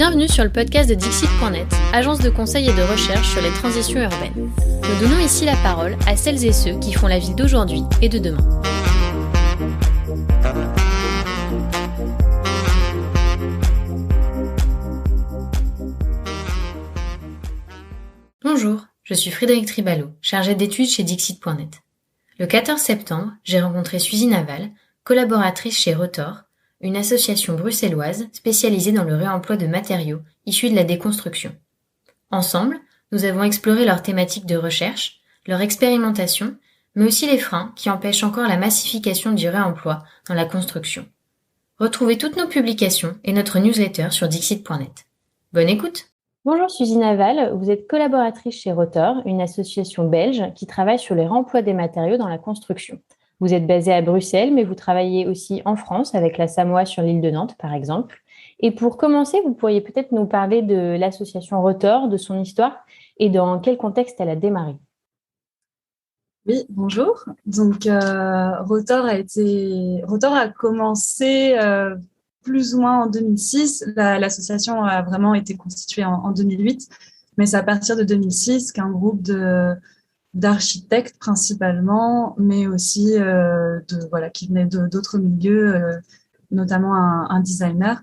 Bienvenue sur le podcast de Dixit.net, agence de conseil et de recherche sur les transitions urbaines. Nous donnons ici la parole à celles et ceux qui font la ville d'aujourd'hui et de demain. Bonjour, je suis Frédéric Tribalo, chargée d'études chez Dixit.net. Le 14 septembre, j'ai rencontré Suzy Naval, collaboratrice chez Rotor, une association bruxelloise spécialisée dans le réemploi de matériaux issus de la déconstruction. Ensemble, nous avons exploré leurs thématiques de recherche, leur expérimentation, mais aussi les freins qui empêchent encore la massification du réemploi dans la construction. Retrouvez toutes nos publications et notre newsletter sur Dixit.net. Bonne écoute! Bonjour Suzy Naval, vous êtes collaboratrice chez Rotor, une association belge qui travaille sur le réemploi des matériaux dans la construction. Vous êtes basée à Bruxelles, mais vous travaillez aussi en France avec la Samoa sur l'île de Nantes, par exemple. Et pour commencer, vous pourriez peut-être nous parler de l'association Rotor, de son histoire et dans quel contexte elle a démarré. Oui, bonjour. Donc, Rotor a commencé plus ou moins en 2006. L'association a vraiment été constituée en 2008, mais c'est à partir de 2006 qu'un groupe d'architectes principalement, mais aussi qui venaient d'autres milieux, notamment un designer,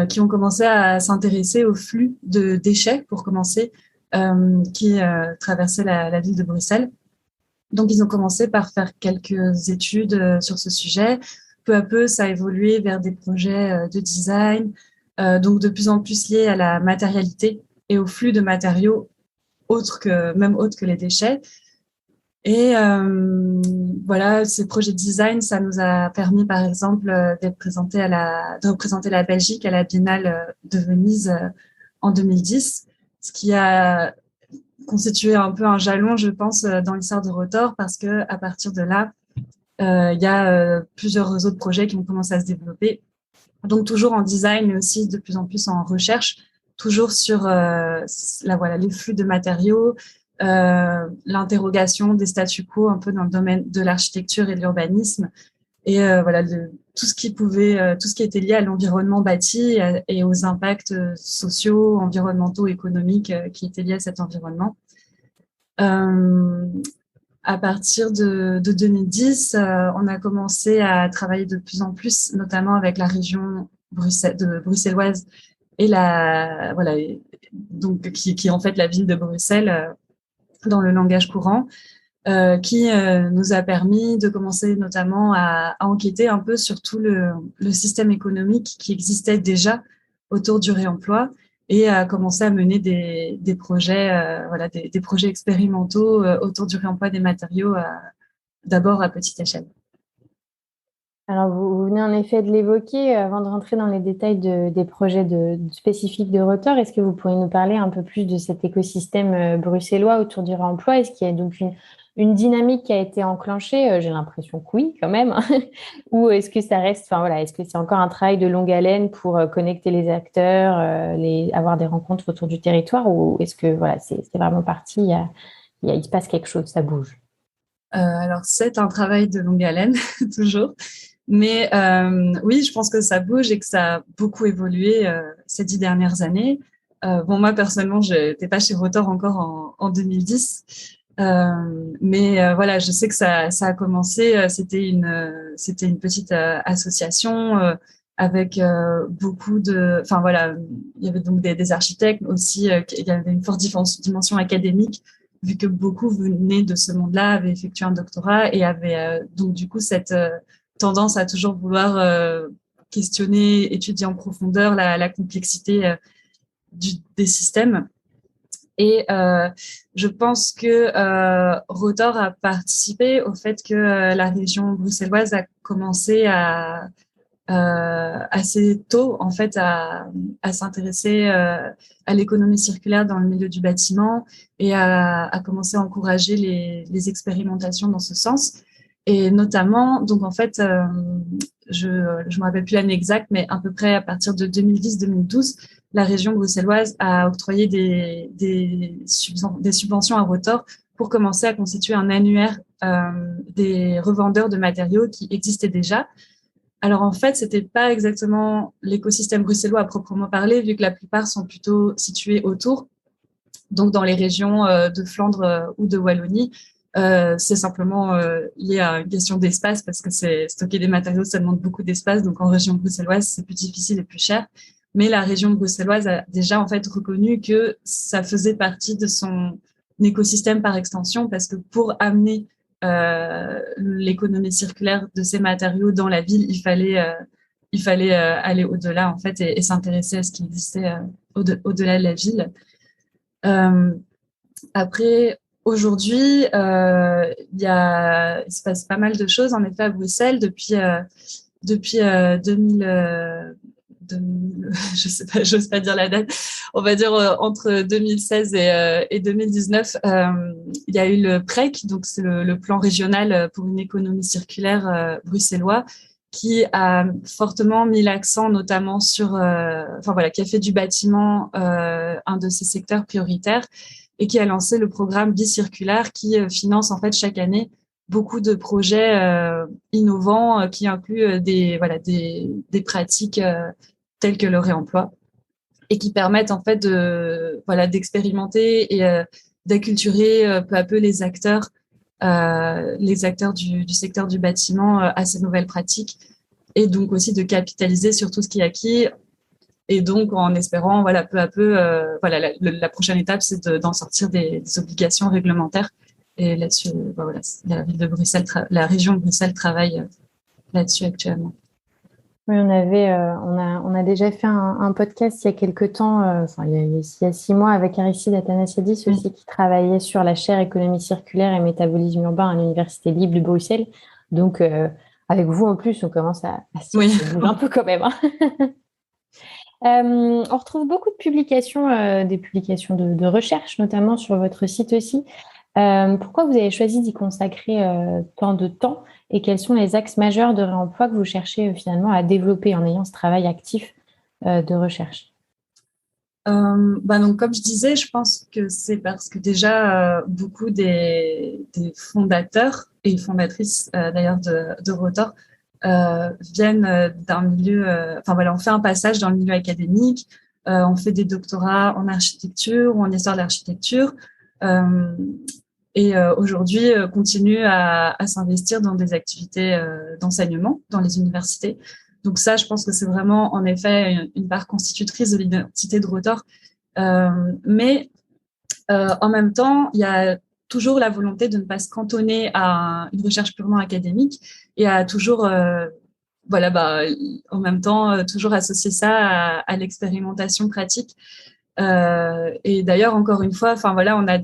qui ont commencé à s'intéresser au flux de déchets, pour commencer, qui traversaient la ville de Bruxelles. Donc, ils ont commencé par faire quelques études sur ce sujet. Peu à peu, ça a évolué vers des projets de design, donc de plus en plus liés à la matérialité et au flux de matériaux autres que les déchets. Et ces projets de design, ça nous a permis, par exemple, de représenter la Belgique à la Biennale de Venise en 2010, ce qui a constitué un peu un jalon, je pense, dans l'histoire de Rotor, parce que à partir de là, il y a plusieurs autres projets qui ont commencé à se développer. Donc toujours en design, mais aussi de plus en plus en recherche, toujours sur les flux de matériaux, l'interrogation des statu quo un peu dans le domaine de l'architecture et de l'urbanisme, et tout ce qui était lié à l'environnement bâti et aux impacts sociaux, environnementaux, économiques qui étaient liés à cet environnement. À partir de 2010, on a commencé à travailler de plus en plus, notamment avec la région bruxelloise et qui est en fait la ville de Bruxelles dans le langage courant, qui nous a permis de commencer notamment à enquêter un peu sur tout le système économique qui existait déjà autour du réemploi, et à commencer à mener des projets, des projets expérimentaux autour du réemploi des matériaux, d'abord à petite échelle. Alors, vous venez en effet de l'évoquer, avant de rentrer dans les détails des projets spécifiques de Rotor. Est-ce que vous pourriez nous parler un peu plus de cet écosystème bruxellois autour du réemploi? Est-ce qu'il y a donc une dynamique qui a été enclenchée? J'ai l'impression que oui, quand même. Ou est-ce que ça reste, est-ce que c'est encore un travail de longue haleine pour connecter les acteurs, avoir des rencontres autour du territoire? Ou est-ce que c'est vraiment parti, il se passe quelque chose, ça bouge? Alors, c'est un travail de longue haleine, toujours. Mais oui, je pense que ça bouge et que ça a beaucoup évolué ces 10 dernières années. Moi, personnellement, je n'étais pas chez Rotor encore en 2010. Je sais que ça a commencé. C'était une petite association avec beaucoup de... il y avait donc des architectes aussi. Il y avait une forte dimension académique, vu que beaucoup venaient de ce monde-là, avaient effectué un doctorat et avaient donc du coup cette tendance à toujours vouloir questionner, étudier en profondeur la complexité des systèmes. Et je pense que Rotor a participé au fait que la région bruxelloise a commencé assez tôt en fait à s'intéresser à l'économie circulaire dans le milieu du bâtiment, et à commencer à encourager les expérimentations dans ce sens. Et notamment, donc en fait, je me rappelle plus l'année exacte, mais à peu près à partir de 2010-2012, la région bruxelloise a octroyé des subventions à Rotor pour commencer à constituer un annuaire des revendeurs de matériaux qui existaient déjà. Alors en fait, c'était pas exactement l'écosystème bruxellois à proprement parler, vu que la plupart sont plutôt situés autour, donc dans les régions de Flandre ou de Wallonie. C'est simplement lié à une question d'espace parce que c'est stocker des matériaux, ça demande beaucoup d'espace. Donc en région bruxelloise, c'est plus difficile et plus cher. Mais la région bruxelloise a déjà en fait reconnu que ça faisait partie de son écosystème par extension parce que pour amener l'économie circulaire de ces matériaux dans la ville, il fallait aller au-delà en fait et s'intéresser à ce qui existait au-delà de la ville. Euh, Après, aujourd'hui, il se passe pas mal de choses en effet à Bruxelles depuis 2000, 2000 je sais pas, j'ose pas dire la date. On va dire entre 2016 et 2019, il y a eu le PREC, donc c'est le plan régional pour une économie circulaire bruxellois, qui a fortement mis l'accent notamment sur, enfin voilà, qui a fait du bâtiment un de ses secteurs prioritaires et qui a lancé le programme Bicirculaire qui finance en fait chaque année beaucoup de projets innovants qui incluent des pratiques telles que le réemploi et qui permettent en fait d'expérimenter et d'acculturer peu à peu les acteurs du secteur du bâtiment à ces nouvelles pratiques et donc aussi de capitaliser sur tout ce qui est acquis et donc en espérant voilà peu à peu la prochaine étape c'est d'en sortir des obligations réglementaires et là-dessus voilà, la ville de Bruxelles la région de Bruxelles travaille là-dessus actuellement. Oui, on a déjà fait un podcast il y a quelques temps, il y a 6 mois avec Aristide Athanasiadis aussi qui travaillait sur la chaire économie circulaire et métabolisme urbain à l'Université libre de Bruxelles. Donc, avec vous en plus, on commence à se bouger un peu quand même. On retrouve beaucoup de publications, des publications de recherche, notamment sur votre site aussi. Pourquoi vous avez choisi d'y consacrer tant de temps et quels sont les axes majeurs de réemploi que vous cherchez finalement à développer en ayant ce travail actif de recherche? Donc, comme je disais, je pense que c'est parce que déjà beaucoup des fondateurs et fondatrices d'ailleurs de Rotor viennent d'un milieu, on fait un passage dans le milieu académique, on fait des doctorats en architecture ou en histoire de l'architecture. Et aujourd'hui continue à s'investir dans des activités d'enseignement dans les universités. Donc ça, je pense que c'est vraiment en effet une part constitutrice de l'identité de Rotor. Mais en même temps, il y a toujours la volonté de ne pas se cantonner à une recherche purement académique et à toujours, en même temps, toujours associer ça à l'expérimentation pratique. Et d'ailleurs, encore une fois, on a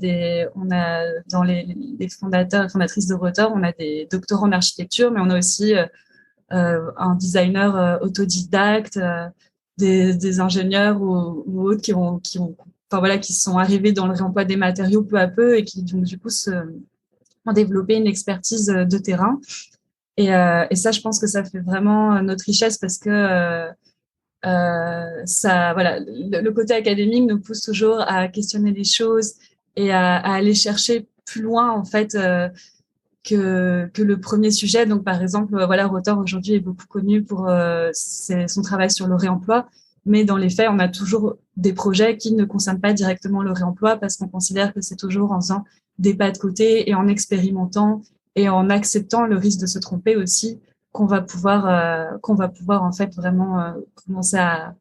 dans les fondateurs et fondatrices de Rotor, on a des doctorants en architecture, mais on a aussi un designer autodidacte, des ingénieurs ou autres qui sont arrivés dans le réemploi des matériaux peu à peu et qui donc du coup ont développé une expertise de terrain. Et ça, je pense que ça fait vraiment notre richesse parce que le côté académique nous pousse toujours à questionner les choses et à aller chercher plus loin en fait que le premier sujet. Donc par exemple, Rotor aujourd'hui est beaucoup connu pour son travail sur le réemploi, mais dans les faits, on a toujours des projets qui ne concernent pas directement le réemploi parce qu'on considère que c'est toujours en faisant des pas de côté et en expérimentant et en acceptant le risque de se tromper aussi qu'on va pouvoir en fait vraiment commencer à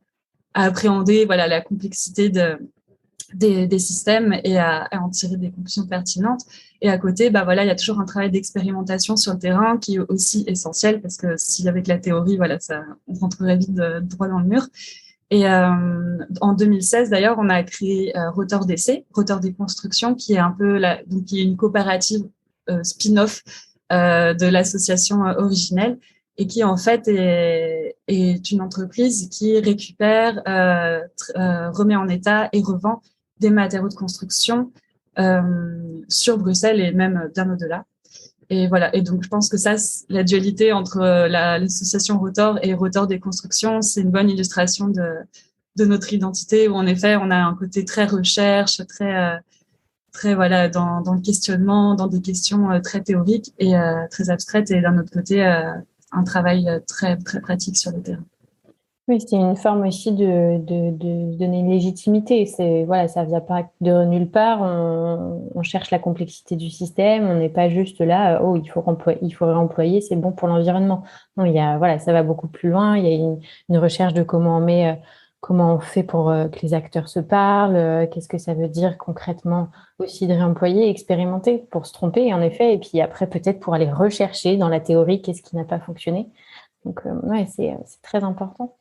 appréhender la complexité des systèmes et à en tirer des conclusions pertinentes. Et à côté, il y a toujours un travail d'expérimentation sur le terrain qui est aussi essentiel parce que si avec la théorie, on rentrerait vite droit dans le mur. Et en 2016, d'ailleurs, on a créé Rotor DC, Rotor des constructions, qui est un peu qui est une coopérative spin-off de l'association originelle et qui en fait est une entreprise qui récupère, remet en état et revend des matériaux de construction sur Bruxelles et même bien au-delà. Et voilà. Et donc, je pense que ça, la dualité entre l'association Rotor et Rotor des constructions, c'est une bonne illustration de notre identité où, en effet, on a un côté très recherche, très dans le questionnement, dans des questions très théoriques et très abstraites, et d'un autre côté, un travail très, très pratique sur le terrain. Oui, c'est une forme aussi de donner une légitimité. Voilà, ça vient pas de nulle part. On cherche la complexité du système. On n'est pas juste là, oh, il faut réemployer, c'est bon pour l'environnement. Non, voilà, ça va beaucoup plus loin. Il y a une recherche de comment on fait pour que les acteurs se parlent, qu'est-ce que ça veut dire concrètement aussi de réemployer, expérimenter pour se tromper, en effet, et puis après, peut-être pour aller rechercher dans la théorie qu'est-ce qui n'a pas fonctionné. Donc, ouais, c'est très important.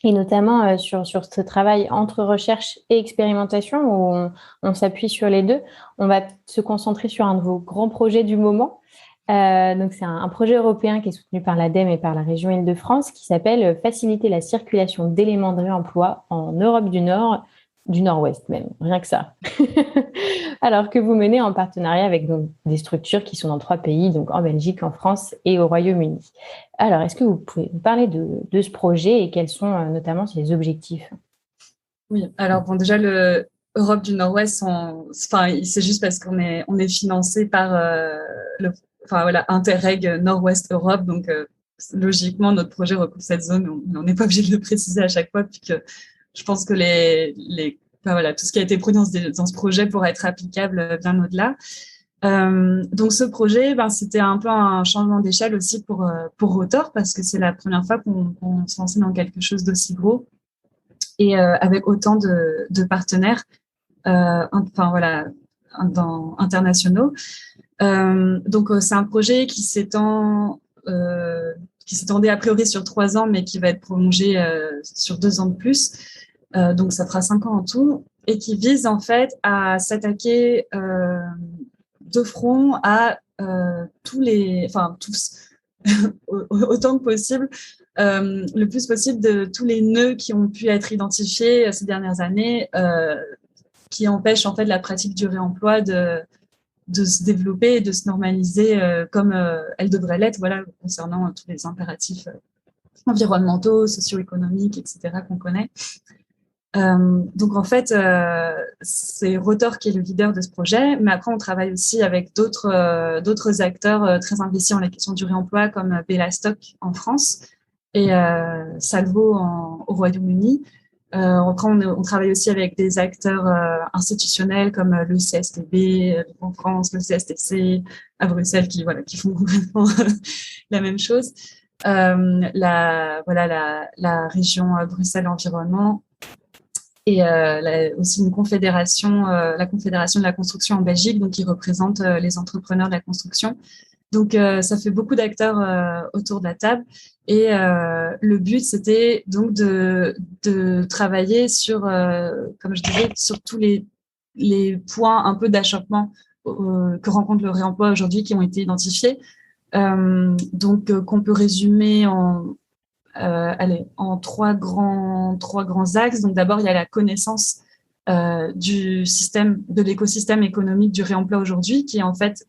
Et notamment sur ce travail entre recherche et expérimentation où on s'appuie sur les deux. On va se concentrer sur un de vos grands projets du moment. Donc, c'est un projet européen qui est soutenu par l'ADEME et par la région Île-de-France qui s'appelle Faciliter la circulation d'éléments de réemploi en Europe du Nord, du Nord-Ouest même, rien que ça. Alors que vous menez en partenariat avec donc, des structures qui sont dans 3 pays, donc en Belgique, en France et au Royaume-Uni. Alors, est-ce que vous pouvez nous parler de ce projet et quels sont notamment ses objectifs? Oui, alors bon, déjà, Europe du Nord-Ouest, c'est juste parce qu'on est financé par Interreg Nord-Ouest Europe, donc logiquement, notre projet recouvre cette zone, mais on n'est pas obligé de le préciser à chaque fois, puisque je pense que tout ce qui a été pris dans ce projet pourra être applicable bien au-delà. Donc ce projet, c'était un peu un changement d'échelle aussi pour Rotor, parce que c'est la première fois qu'on se lance dans quelque chose d'aussi gros et avec autant de partenaires, internationaux. Donc c'est un projet qui s'étendait a priori sur 3 ans, mais qui va être prolongé sur 2 ans de plus. Donc ça fera 5 ans en tout, et qui vise en fait à s'attaquer de front à tous, autant que possible, le plus possible de tous les nœuds qui ont pu être identifiés ces dernières années, qui empêchent en fait la pratique du réemploi de se développer et de se normaliser comme elle devrait l'être, voilà, concernant tous les impératifs environnementaux, socio-économiques, etc. qu'on connaît. Donc en fait, c'est Rotor qui est le leader de ce projet, mais après on travaille aussi avec d'autres acteurs très investis en la question du réemploi, comme Bellastock en France et Salvo au Royaume-Uni. Après on travaille aussi avec des acteurs institutionnels comme le CSTB en France, le CSTC à Bruxelles qui font complètement la même chose. La région Bruxelles Environnement. Et aussi une confédération, la Confédération de la construction en Belgique, donc qui représente les entrepreneurs de la construction. Donc, ça fait beaucoup d'acteurs autour de la table. Et le but, c'était donc de travailler sur, comme je disais, sur tous les points un peu d'achoppement que rencontre le réemploi aujourd'hui qui ont été identifiés. Donc, qu'on peut résumer en 3 grands axes. Donc d'abord, il y a la connaissance du système, de l'écosystème économique du réemploi aujourd'hui, qui en fait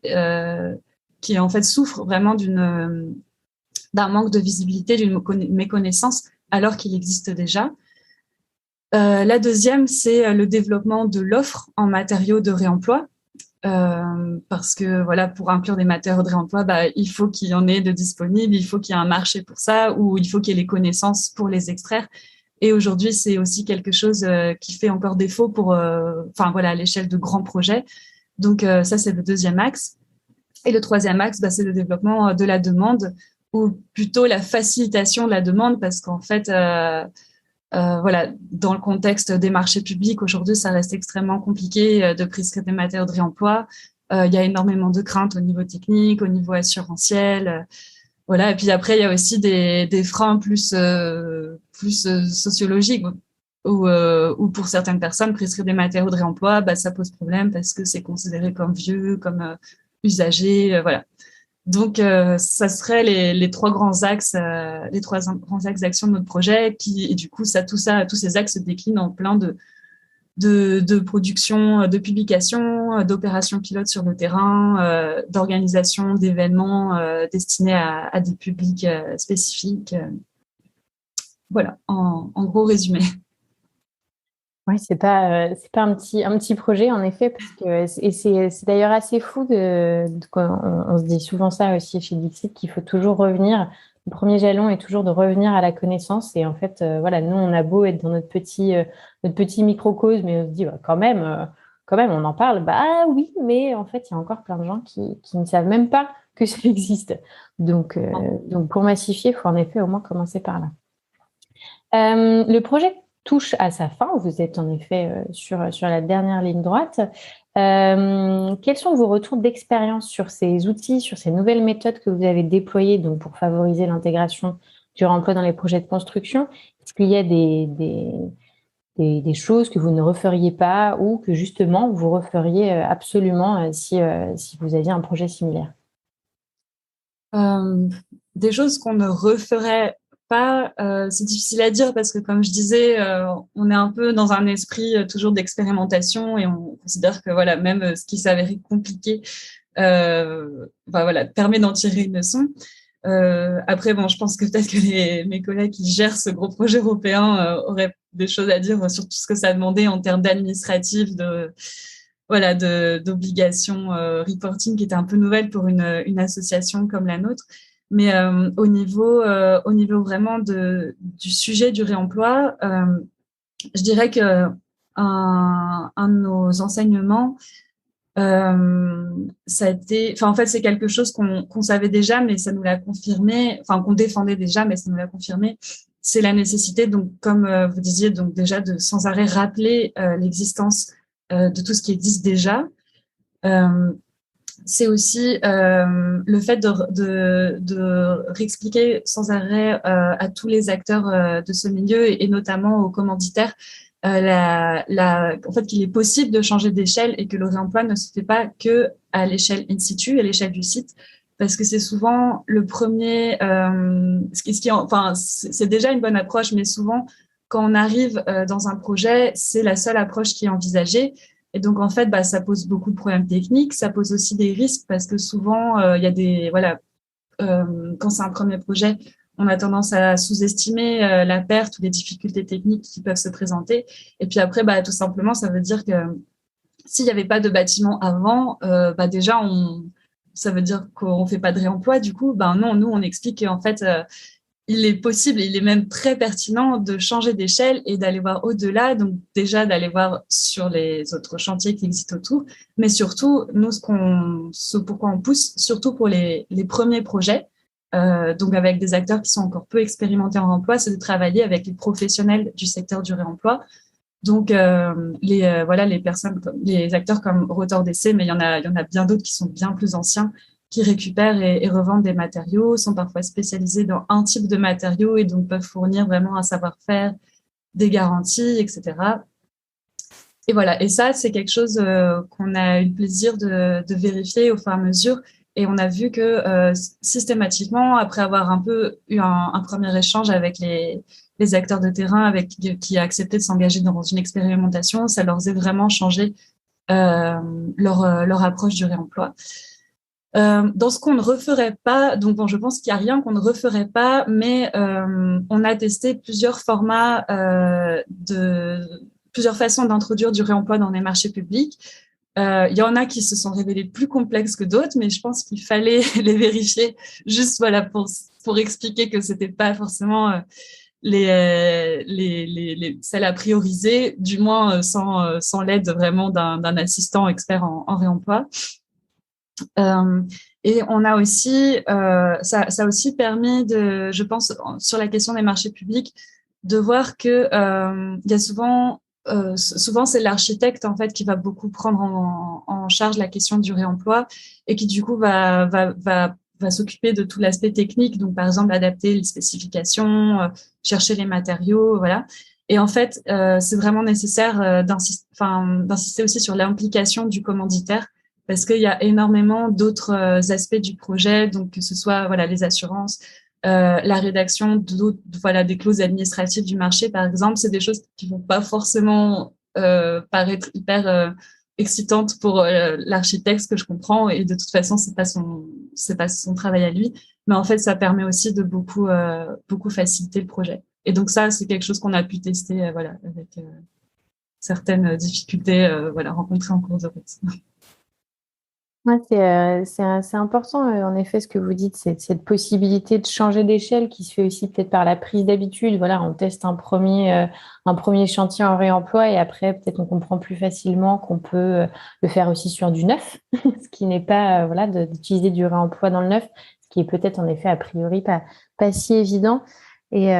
souffre vraiment d'un manque de visibilité, d'une méconnaissance, alors qu'il existe déjà. La deuxième, c'est le développement de l'offre en matériaux de réemploi. Parce que voilà, pour inclure des matériaux de réemploi, il faut qu'il y en ait de disponibles, il faut qu'il y ait un marché pour ça, ou il faut qu'il y ait les connaissances pour les extraire. Et aujourd'hui, c'est aussi quelque chose qui fait encore défaut pour, à l'échelle de grands projets. Donc ça, c'est le deuxième axe. Et le troisième axe, c'est le développement de la demande, ou plutôt la facilitation de la demande, parce qu'en fait, dans le contexte des marchés publics, aujourd'hui, ça reste extrêmement compliqué de prescrire des matériaux de réemploi. Il y a énormément de craintes au niveau technique, au niveau assurantiel. Voilà. Et puis après, il y a aussi des freins plus sociologiques, où pour certaines personnes, prescrire des matériaux de réemploi, ça pose problème parce que c'est considéré comme vieux, comme usagé. Voilà. Donc, ça serait les 3 grands axes, d'action de notre projet, et du coup, tous ces axes se déclinent en plein de production, de publications, d'opérations pilotes sur le terrain, d'organisation d'événements destinés à des publics spécifiques. Voilà, en gros résumé. Oui, c'est pas un petit projet en effet parce que et c'est d'ailleurs assez fou on se dit souvent ça aussi chez Dixit qu'il faut toujours revenir. Le premier jalon est toujours de revenir à la connaissance et en fait voilà, nous on a beau être dans notre petit microcosme mais on se dit bah, quand même on en parle, bah ah oui, mais en fait il y a encore plein de gens qui ne savent même pas que ça existe. Donc pour massifier, il faut en effet au moins commencer par là. Le projet touche à sa fin. Vous êtes en effet sur la dernière ligne droite. Quels sont vos retours d'expérience sur ces outils, sur ces nouvelles méthodes que vous avez déployées donc, pour favoriser l'intégration du réemploi dans les projets de construction? Est-ce qu'il y a des choses que vous ne referiez pas ou que justement vous referiez absolument si vous aviez un projet similaire? Des choses qu'on ne referait pas, c'est difficile à dire parce que comme je disais, on est un peu dans un esprit toujours d'expérimentation et on considère que voilà, même ce qui s'avérait compliqué, voilà, permet d'en tirer une leçon. Après, bon, je pense que peut-être que mes collègues qui gèrent ce gros projet européen auraient des choses à dire sur tout ce que ça a demandé en termes d'administratif, voilà, d'obligations reporting qui était un peu nouvelle pour une association comme la nôtre. Mais au niveau vraiment du sujet du réemploi, je dirais que un de nos enseignements, ça a été, enfin en fait c'est quelque chose qu'on savait déjà, mais ça nous l'a confirmé, enfin qu'on défendait déjà, mais ça nous l'a confirmé. C'est la nécessité, donc comme vous disiez, donc déjà de sans arrêt rappeler l'existence de tout ce qui existe déjà. C'est aussi le fait de réexpliquer sans arrêt à tous les acteurs de ce milieu et notamment aux commanditaires en fait qu'il est possible de changer d'échelle et que le réemploi ne se fait pas que à l'échelle in situ, à l'échelle du site, parce que c'est souvent le premier, enfin c'est déjà une bonne approche, mais souvent quand on arrive dans un projet, c'est la seule approche qui est envisagée. Et donc, en fait, ça pose beaucoup de problèmes techniques. Ça pose aussi des risques parce que souvent, il y a voilà, quand c'est un premier projet, on a tendance à sous-estimer la perte ou les difficultés techniques qui peuvent se présenter. Et puis après, tout simplement, ça veut dire que s'il n'y avait pas de bâtiment avant, déjà, ça veut dire qu'on fait pas de réemploi. Du coup, non, nous, on explique qu'en fait, il est possible, il est même très pertinent de changer d'échelle et d'aller voir au-delà, donc déjà d'aller voir sur les autres chantiers qui existent autour, mais surtout, nous, ce pourquoi on pousse, surtout pour les premiers projets, donc avec des acteurs qui sont encore peu expérimentés en réemploi, c'est de travailler avec les professionnels du secteur du réemploi. Donc, les personnes, les acteurs comme Rotor DC, mais il y en a bien d'autres qui sont bien plus anciens, qui récupèrent et revendent des matériaux, sont parfois spécialisés dans un type de matériaux et donc peuvent fournir vraiment un savoir-faire, des garanties, etc. Et voilà. Et ça, c'est quelque chose qu'on a eu le plaisir de vérifier au fur et à mesure. Et on a vu que systématiquement, après avoir un peu eu un premier échange avec les acteurs de terrain qui a accepté de s'engager dans une expérimentation, ça leur a vraiment changé leur approche du réemploi. Dans ce qu'on ne referait pas, donc bon, je pense qu'il n'y a rien qu'on ne referait pas, mais on a testé plusieurs formats, plusieurs façons d'introduire du réemploi dans les marchés publics. Il y en a qui se sont révélés plus complexes que d'autres, mais je pense qu'il fallait les vérifier juste voilà pour expliquer que c'était pas forcément celles à prioriser, du moins sans l'aide vraiment d'un assistant expert en réemploi. Et on a aussi, ça a aussi permis je pense, sur la question des marchés publics, de voir que il y a souvent c'est l'architecte en fait qui va beaucoup prendre en charge la question du réemploi et qui du coup va s'occuper de tout l'aspect technique, donc par exemple adapter les spécifications, chercher les matériaux, voilà. Et en fait, c'est vraiment nécessaire d'insister aussi sur l'implication du commanditaire parce qu'il y a énormément d'autres aspects du projet, donc que ce soit voilà les assurances, la rédaction des clauses administratives du marché, par exemple, c'est des choses qui vont pas forcément paraître hyper excitantes pour l'architecte, ce que je comprends, et de toute façon, c'est pas son travail à lui, mais en fait, ça permet aussi de beaucoup faciliter le projet. Et donc ça, c'est quelque chose qu'on a pu tester, voilà, certaines difficultés rencontrées en cours de route. Ouais, c'est important, en effet, ce que vous dites, c'est cette possibilité de changer d'échelle qui se fait aussi peut-être par la prise d'habitude. Voilà, on teste un premier chantier en réemploi et après, peut-être on comprend plus facilement qu'on peut le faire aussi sur du neuf, ce qui n'est pas, d'utiliser du réemploi dans le neuf, ce qui est peut-être en effet a priori pas si évident. Et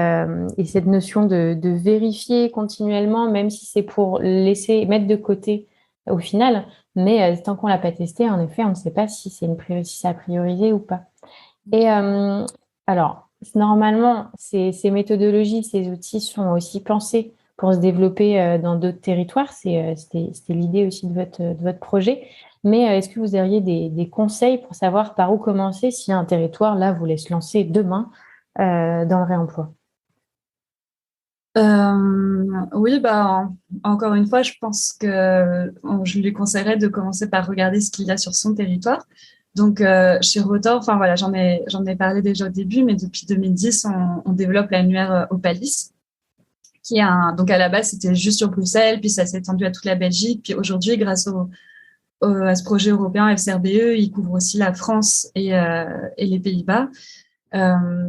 cette notion de vérifier continuellement, même si c'est pour mettre de côté au final. Mais tant qu'on l'a pas testé, en effet, on ne sait pas si c'est à prioriser ou pas. Et alors, normalement, ces méthodologies, ces outils sont aussi pensés pour se développer dans d'autres territoires. C'était l'idée aussi de votre projet. Mais est-ce que vous auriez des conseils pour savoir par où commencer si un territoire, là, voulait se lancer demain dans le réemploi? Oui, encore une fois, je pense que je lui conseillerais de commencer par regarder ce qu'il y a sur son territoire. Donc, chez Rotor, enfin voilà, j'en ai parlé déjà au début, mais depuis 2010, on développe l'annuaire Opalis, qui est donc à la base, c'était juste sur Bruxelles, puis ça s'est étendu à toute la Belgique, puis aujourd'hui, grâce à ce projet européen FCRBE, il couvre aussi la France et les Pays-Bas.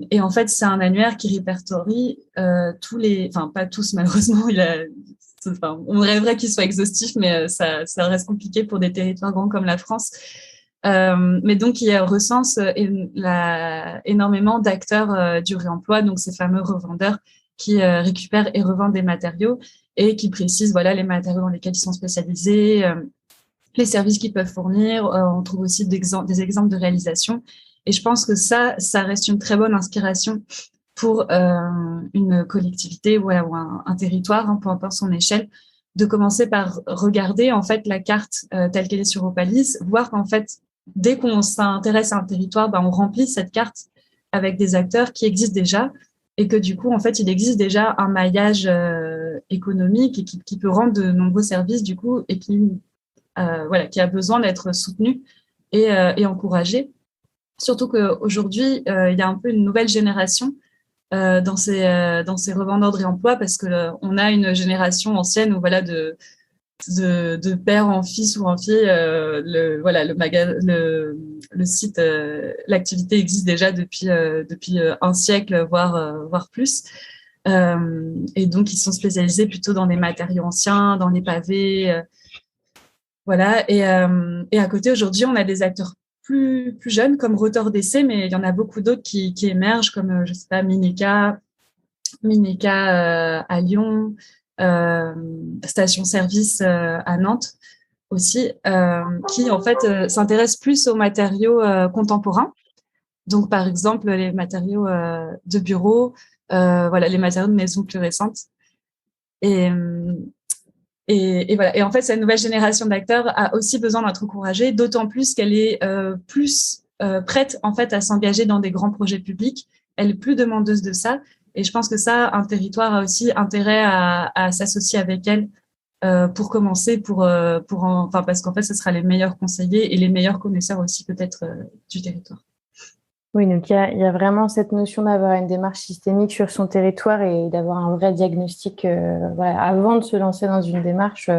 Et en fait, c'est un annuaire qui répertorie enfin pas tous malheureusement, on rêverait qu'il soit exhaustif, mais ça reste compliqué pour des territoires grands comme la France. Mais donc, il recense énormément d'acteurs du réemploi, donc ces fameux revendeurs qui récupèrent et revendent des matériaux et qui précisent voilà, les matériaux dans lesquels ils sont spécialisés, les services qu'ils peuvent fournir. On trouve aussi des exemples de réalisation. Et je pense que ça reste une très bonne inspiration pour une collectivité ou un territoire, peu importe son échelle, de commencer par regarder en fait la carte telle qu'elle est sur Opalis, voir qu'en fait, dès qu'on s'intéresse à un territoire, on remplit cette carte avec des acteurs qui existent déjà et que du coup, en fait, il existe déjà un maillage économique et qui peut rendre de nombreux services du coup et qui a besoin d'être soutenu et encouragé. Surtout qu'aujourd'hui, il y a un peu une nouvelle génération dans ces revendeurs de réemploi parce que on a une génération ancienne où voilà de père en fils ou en fille, le site, l'activité existe déjà depuis un siècle, voire plus. Et donc, ils sont spécialisés plutôt dans des matériaux anciens, dans les pavés. Voilà. Et à côté, aujourd'hui, on a des acteurs plus jeunes comme Rotor DC, mais il y en a beaucoup d'autres qui émergent comme, je sais pas, Mineka à Lyon, Station Service à Nantes aussi, qui en fait s'intéressent plus aux matériaux contemporains. Donc, par exemple, les matériaux de bureau, les matériaux de maison plus récentes. Et voilà. Et en fait, cette nouvelle génération d'acteurs a aussi besoin d'être encouragée, d'autant plus qu'elle est plus prête en fait à s'engager dans des grands projets publics. Elle est plus demandeuse de ça. Et je pense que ça, un territoire a aussi intérêt à s'associer avec elle pour commencer, parce qu'en fait, ce sera les meilleurs conseillers et les meilleurs connaisseurs aussi peut-être du territoire. Oui, donc il y a vraiment cette notion d'avoir une démarche systémique sur son territoire et d'avoir un vrai diagnostic. Avant de se lancer dans une démarche,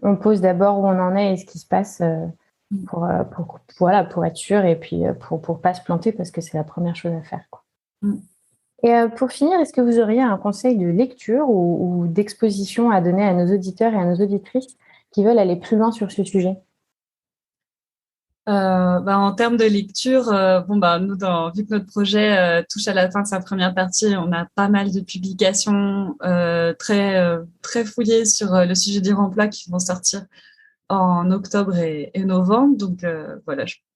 on pose d'abord où on en est et ce qui se passe pour être sûr et puis pour pas se planter parce que c'est la première chose à faire, quoi. Et pour finir, est-ce que vous auriez un conseil de lecture ou d'exposition à donner à nos auditeurs et à nos auditrices qui veulent aller plus loin sur ce sujet? En termes de lecture, nous, vu que notre projet touche à la fin de sa première partie, on a pas mal de publications très fouillées sur le sujet du remploi qui vont sortir en octobre et novembre. Donc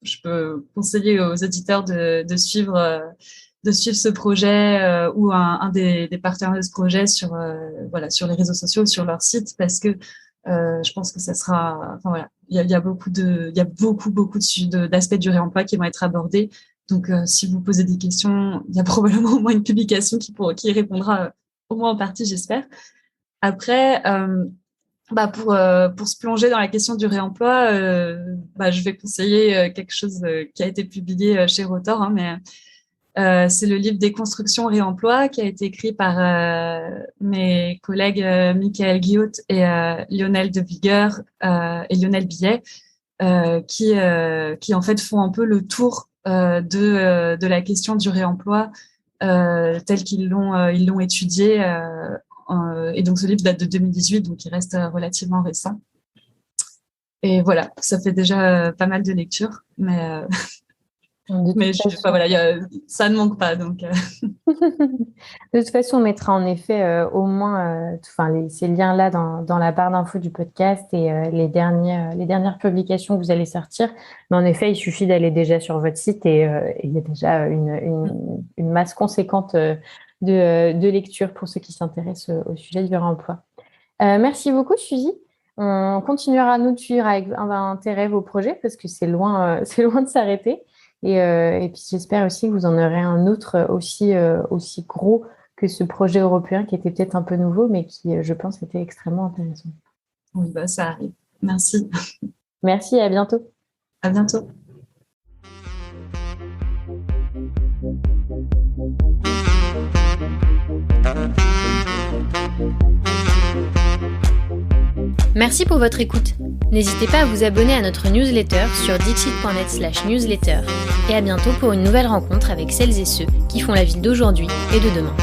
je peux conseiller aux auditeurs de suivre ce projet ou un des partenaires de ce projet sur les réseaux sociaux, sur leur site, parce que je pense que ça sera, il y a beaucoup d'aspects du réemploi qui vont être abordés. Donc, si vous posez des questions, il y a probablement au moins une publication qui y répondra au moins en partie, j'espère. Après, pour se plonger dans la question du réemploi, je vais conseiller quelque chose qui a été publié chez Rotor, mais C'est le livre Déconstruction Réemploi qui a été écrit par mes collègues Michael Guillotte et Lionel De Vigueur et Lionel Billet, qui en fait font un peu le tour de la question du réemploi tel qu'ils l'ont étudié. Et donc ce livre date de 2018, donc il reste relativement récent. Et voilà, ça fait déjà pas mal de lectures, mais ça ne manque pas. Donc, De toute façon, on mettra en effet au moins ces liens-là dans la barre d'infos du podcast et les dernières publications que vous allez sortir. Mais en effet, il suffit d'aller déjà sur votre site et il y a déjà une masse conséquente de lecture pour ceux qui s'intéressent au sujet du réemploi. Merci beaucoup, Suzy. On continuera nous de suivre avec intérêt vos projets parce que c'est loin de s'arrêter. Et puis j'espère aussi que vous en aurez un autre aussi gros que ce projet européen qui était peut-être un peu nouveau, mais qui, je pense, était extrêmement intéressant. Oui, ça arrive. Merci. Merci et à bientôt. À bientôt. Merci pour votre écoute. N'hésitez pas à vous abonner à notre newsletter sur dixit.net/newsletter et à bientôt pour une nouvelle rencontre avec celles et ceux qui font la ville d'aujourd'hui et de demain.